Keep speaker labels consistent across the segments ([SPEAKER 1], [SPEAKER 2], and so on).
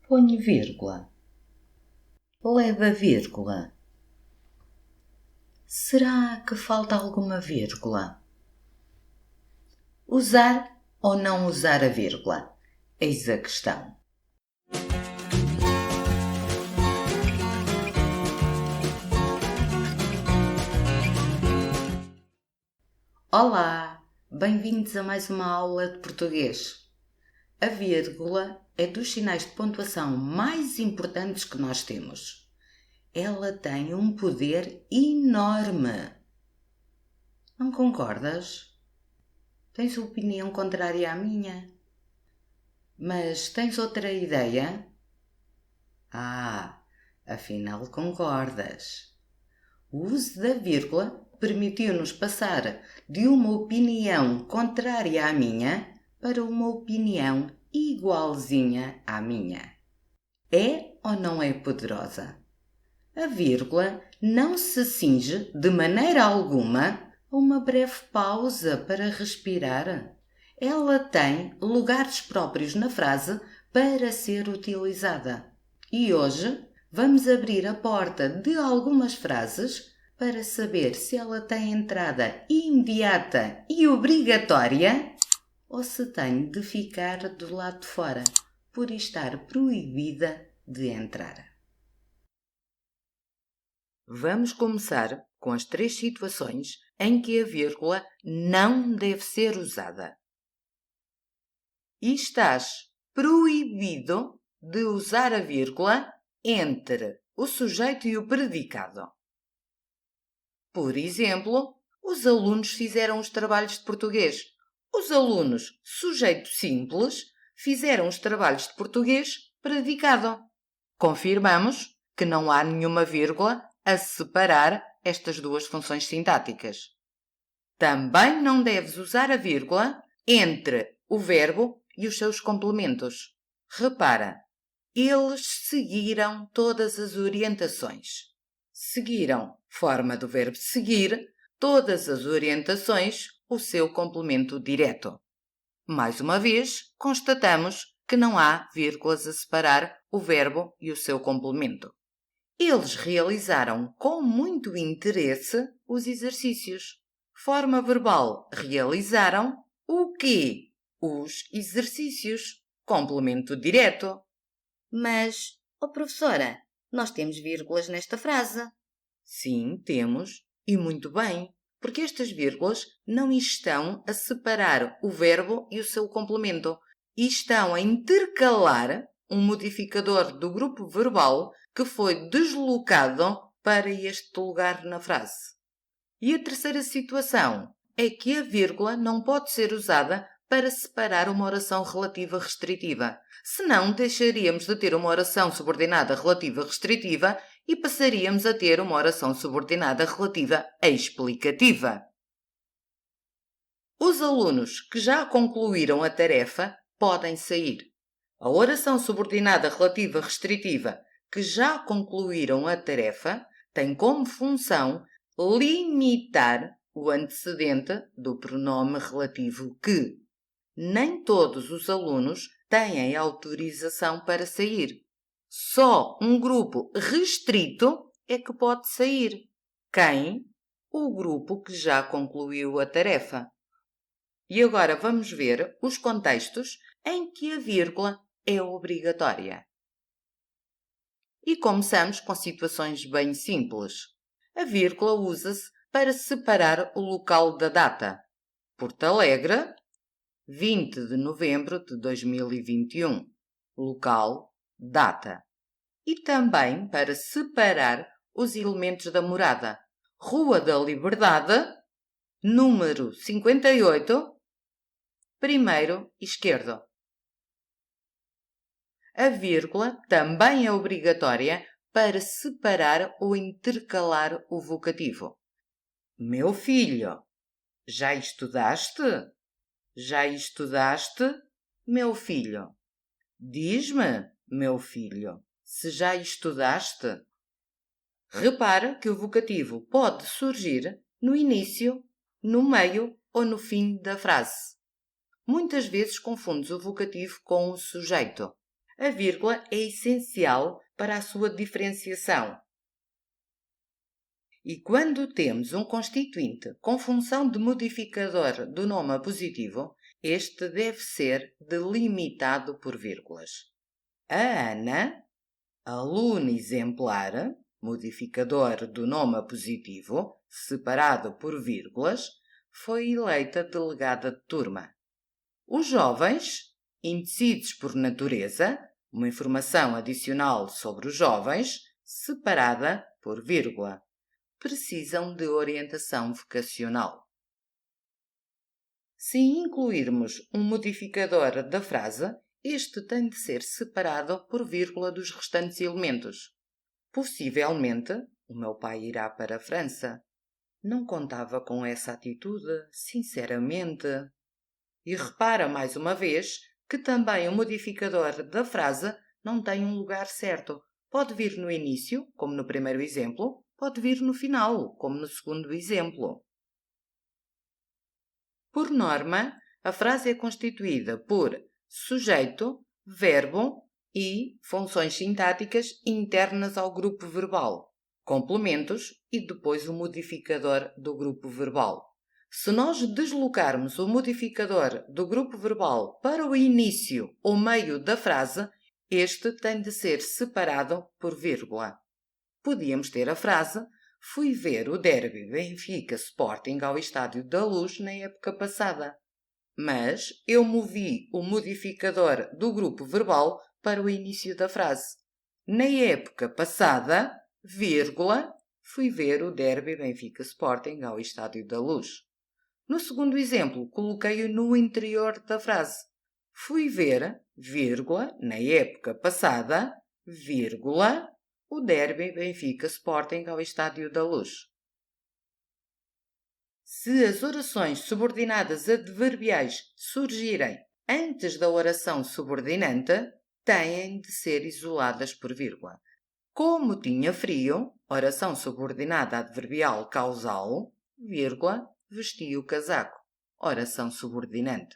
[SPEAKER 1] Ponho vírgula. Leva vírgula. Será que falta alguma vírgula? Usar ou não usar a vírgula? Eis a questão. Olá, bem-vindos a mais uma aula de português. A vírgula é dos sinais de pontuação mais importantes que nós temos. Ela tem um poder enorme. Não concordas? Tens opinião contrária à minha? Mas tens outra ideia? Afinal concordas. O uso da vírgula permitiu-nos passar de uma opinião contrária à minha para uma opinião igualzinha à minha. É ou não é poderosa? A vírgula não se cinge de maneira alguma a uma breve pausa para respirar. Ela tem lugares próprios na frase para ser utilizada. E hoje vamos abrir a porta de algumas frases para saber se ela tem entrada imediata e obrigatória ou se tem de ficar do lado de fora por estar proibida de entrar. Vamos começar com as 3 situações em que a vírgula não deve ser usada. Estás proibido de usar a vírgula entre o sujeito e o predicado. Por exemplo, os alunos fizeram os trabalhos de português. Os alunos, sujeito simples, fizeram os trabalhos de português predicado. Confirmamos que não há nenhuma vírgula a separar estas duas funções sintáticas. Também não deves usar a vírgula entre o verbo e os seus complementos. Repara, eles seguiram todas as orientações. Seguiram, forma do verbo seguir, todas as orientações, o seu complemento direto. Mais uma vez, constatamos que não há vírgulas a separar o verbo e o seu complemento. Eles realizaram com muito interesse os exercícios. Forma verbal, realizaram o quê? Os exercícios. Complemento direto.
[SPEAKER 2] Mas, professora, nós temos vírgulas nesta frase.
[SPEAKER 1] Sim, temos, e muito bem, porque estas vírgulas não estão a separar o verbo e o seu complemento, e estão a intercalar um modificador do grupo verbal que foi deslocado para este lugar na frase. E a terceira situação é que a vírgula não pode ser usada para separar uma oração relativa restritiva. Senão, deixaríamos de ter uma oração subordinada relativa restritiva e passaríamos a ter uma oração subordinada relativa explicativa. Os alunos que já concluíram a tarefa podem sair. A oração subordinada relativa restritiva que já concluíram a tarefa tem como função limitar o antecedente do pronome relativo que. Nem todos os alunos têm autorização para sair. Só um grupo restrito é que pode sair. Quem? O grupo que já concluiu a tarefa. E agora vamos ver os contextos em que a vírgula é obrigatória. E começamos com situações bem simples. A vírgula usa-se para separar o local da data. Porto Alegre, 20 de novembro de 2021. Local, data. E também para separar os elementos da morada. Rua da Liberdade, número 58, primeiro esquerdo. A vírgula também é obrigatória para separar ou intercalar o vocativo. Meu filho, já estudaste? Já estudaste, meu filho? Diz-me, meu filho, se já estudaste. Repara que o vocativo pode surgir no início, no meio ou no fim da frase. Muitas vezes confundes o vocativo com o sujeito. A vírgula é essencial para a sua diferenciação. E quando temos um constituinte com função de modificador do nome apositivo, este deve ser delimitado por vírgulas. A Ana, aluna exemplar, modificador do nome apositivo, separado por vírgulas, foi eleita delegada de turma. Os jovens, indecisos por natureza, uma informação adicional sobre os jovens, separada por vírgula, precisam de orientação vocacional. Se incluirmos um modificador da frase, este tem de ser separado por vírgula dos restantes elementos. Possivelmente, o meu pai irá para a França. Não contava com essa atitude, sinceramente. E repara mais uma vez que também o modificador da frase não tem um lugar certo. Pode vir no início, como no primeiro exemplo, pode vir no final, como no segundo exemplo. Por norma, a frase é constituída por sujeito, verbo e funções sintáticas internas ao grupo verbal, complementos e depois o modificador do grupo verbal. Se nós deslocarmos o modificador do grupo verbal para o início ou meio da frase, este tem de ser separado por vírgula. Podíamos ter a frase: fui ver o derby Benfica Sporting ao Estádio da Luz na época passada. Mas eu movi o modificador do grupo verbal para o início da frase. Na época passada, vírgula, fui ver o derby Benfica Sporting ao Estádio da Luz. No segundo exemplo, coloquei-o no interior da frase. Fui ver, vírgula, na época passada, vírgula, o derby Benfica Sporting ao Estádio da Luz. Se as orações subordinadas adverbiais surgirem antes da oração subordinante, têm de ser isoladas por vírgula. Como tinha frio, oração subordinada adverbial causal, vírgula, vesti o casaco, oração subordinante.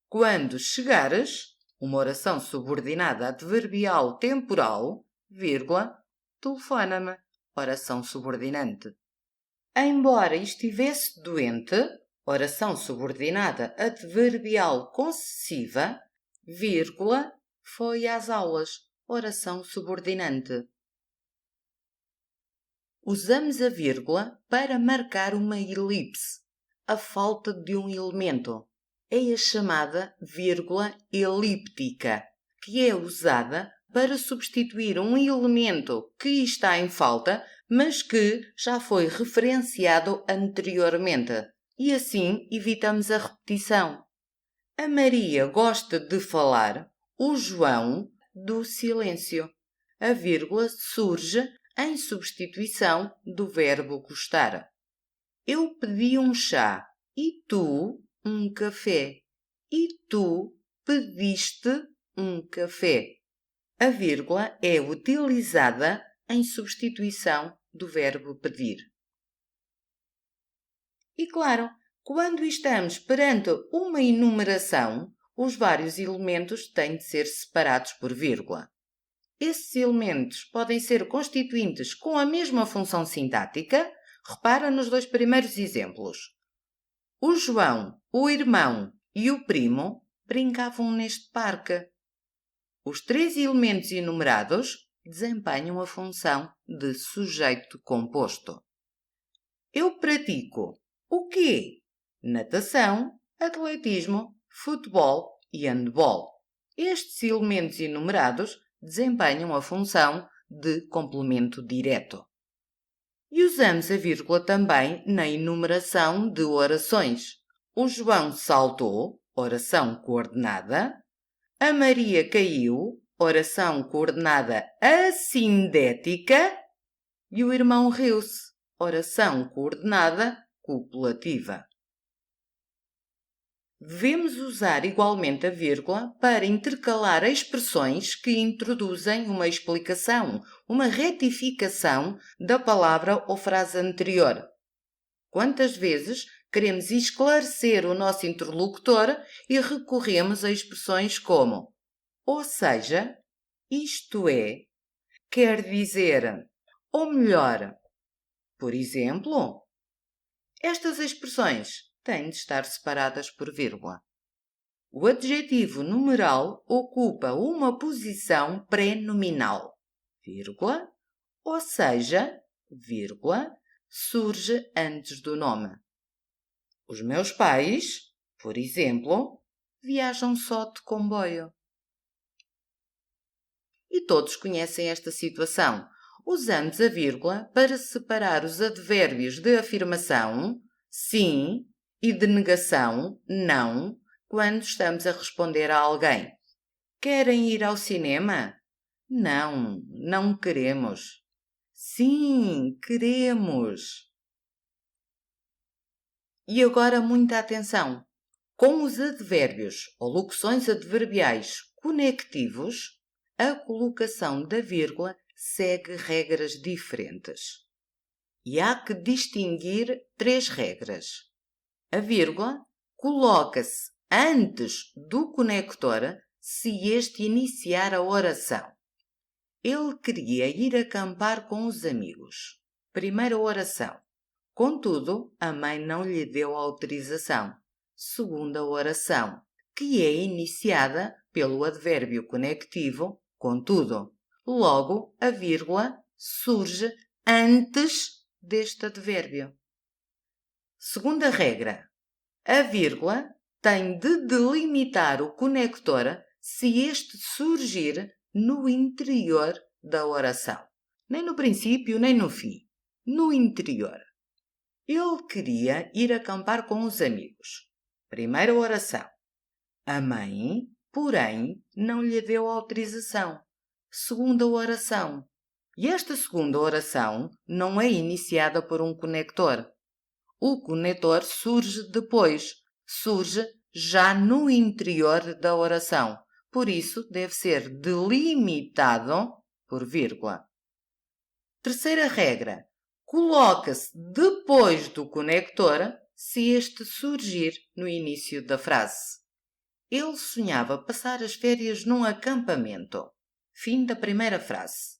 [SPEAKER 1] Quando chegares, uma oração subordinada adverbial temporal, vírgula, telefona-me, oração subordinante. Embora estivesse doente, oração subordinada adverbial concessiva, vírgula, foi às aulas, oração subordinante. Usamos a vírgula para marcar uma elipse, a falta de um elemento. É a chamada vírgula elíptica, que é usada para substituir um elemento que está em falta, mas que já foi referenciado anteriormente, e assim evitamos a repetição. A Maria gosta de falar, o João do silêncio. A vírgula surge em substituição do verbo gostar. Eu pedi um chá e tu um café. E tu pediste um café. A vírgula é utilizada em substituição do verbo pedir. E claro, quando estamos perante uma enumeração, os vários elementos têm de ser separados por vírgula. Esses elementos podem ser constituintes com a mesma função sintática. Repara nos dois primeiros exemplos. O João, o irmão e o primo brincavam neste parque. Os três elementos enumerados desempenham a função de sujeito composto. Eu pratico o quê? Natação, atletismo, futebol e handball. Estes elementos enumerados desempenham a função de complemento direto. E usamos a vírgula também na enumeração de orações. O João saltou, oração coordenada. A Maria caiu, oração coordenada assindética. E o irmão riu-se, oração coordenada copulativa. Devemos usar igualmente a vírgula para intercalar expressões que introduzem uma explicação, uma retificação da palavra ou frase anterior. Quantas vezes queremos esclarecer o nosso interlocutor e recorremos a expressões como: ou seja, isto é, quer dizer, ou melhor, por exemplo, estas expressões têm de estar separadas por vírgula. O adjetivo numeral ocupa uma posição pré-nominal, vírgula, ou seja, vírgula, surge antes do nome. Os meus pais, por exemplo, viajam só de comboio. E todos conhecem esta situação. Usamos a vírgula para separar os advérbios de afirmação, sim, e de negação, não, quando estamos a responder a alguém. Querem ir ao cinema? Não, não queremos. Sim, queremos. E agora muita atenção. Com os advérbios ou locuções adverbiais conectivos, a colocação da vírgula segue regras diferentes. E há que distinguir 3 regras. A vírgula coloca-se antes do conector se este iniciar a oração. Ele queria ir acampar com os amigos. Primeira oração. Contudo, a mãe não lhe deu autorização. Segunda oração, que é iniciada pelo advérbio conectivo, contudo. Logo, a vírgula surge antes deste advérbio. Segunda regra. A vírgula tem de delimitar o conector se este surgir no interior da oração. Nem no princípio, nem no fim. No interior. Ele queria ir acampar com os amigos. Primeira oração. A mãe, porém, não lhe deu autorização. Segunda oração. E esta segunda oração não é iniciada por um conector. O conector surge depois. Surge já no interior da oração. Por isso, deve ser delimitado por vírgula. Terceira regra. Coloca-se depois do conector se este surgir no início da frase. Ele sonhava passar as férias num acampamento. Fim da primeira frase.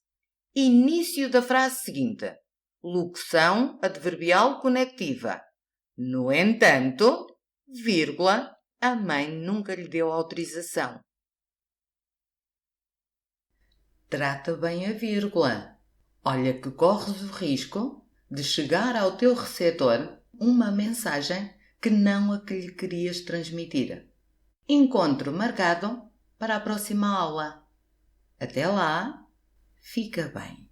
[SPEAKER 1] Início da frase seguinte. Locução adverbial conectiva. No entanto, vírgula, a mãe nunca lhe deu autorização. Trata bem a vírgula. Olha que corres o risco de chegar ao teu receptor uma mensagem que não a que lhe querias transmitir. Encontro marcado para a próxima aula. Até lá, fica bem.